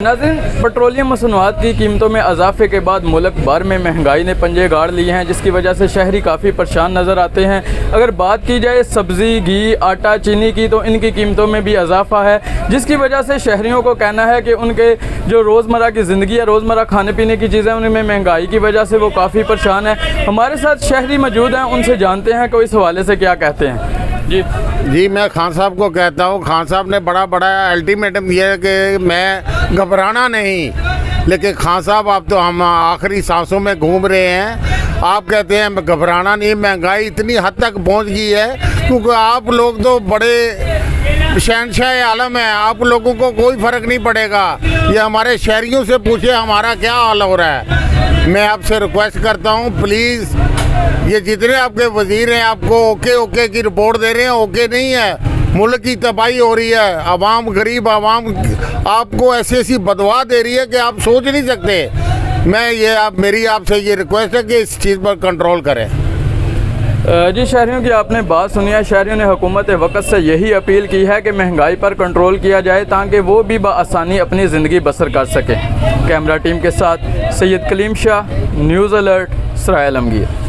नाज़रीन, पेट्रोलियम मसनूआत की कीमतों में इजाफे के बाद मुल्क भर में महंगाई ने पंजे गाड़ लिए हैं, जिसकी वजह से शहरी काफ़ी परेशान नज़र आते हैं। अगर बात की जाए सब्ज़ी, घी, आटा, चीनी की, तो इनकी कीमतों में भी इजाफा है, जिसकी वजह से शहरियों को कहना है कि उनके जो रोज़मर्रा की ज़िंदगी है, रोज़मर्रा खाने पीने की चीज़ें, उनमें महंगाई की वजह से वो काफ़ी परेशान है। हमारे साथ शहरी मौजूद हैं, उनसे जानते हैं कि इस हवाले से क्या कहते हैं। जी, मैं खान साहब को कहता हूँ, खान साहब ने बड़ा अल्टीमेटम दिया है कि मैं घबराना नहीं, लेकिन खान साहब आप तो हम आखिरी सांसों में घूम रहे हैं। आप कहते हैं मैं घबराना नहीं। महंगाई इतनी हद तक पहुँच गई है क्योंकि आप लोग तो बड़े शहंशाह आलम हैं, आप लोगों को कोई फ़र्क नहीं पड़ेगा। ये हमारे शहरियों से पूछे हमारा क्या हाल हो रहा है। मैं आपसे रिक्वेस्ट करता हूँ, प्लीज़, ये जितने आपके वजीर हैं आपको ओके की रिपोर्ट दे रहे हैं, ओके नहीं है। मुल्क की तबाही हो रही है, आवाम, गरीब आवाम आपको ऐसी बदवा दे रही है कि आप सोच नहीं सकते। मेरी आपसे ये रिक्वेस्ट है कि इस चीज़ पर कंट्रोल करें। जी, शहरियों की आपने बात सुनी है। शहरियों ने हुकूमत वक्त से यही अपील की है कि महंगाई पर कंट्रोल किया जाए ताकि वो भी बआसानी अपनी ज़िंदगी बसर कर सकें। कैमरा टीम के साथ सैयद कलीम शाह, न्यूज़ अलर्ट, सराय आलमगीर।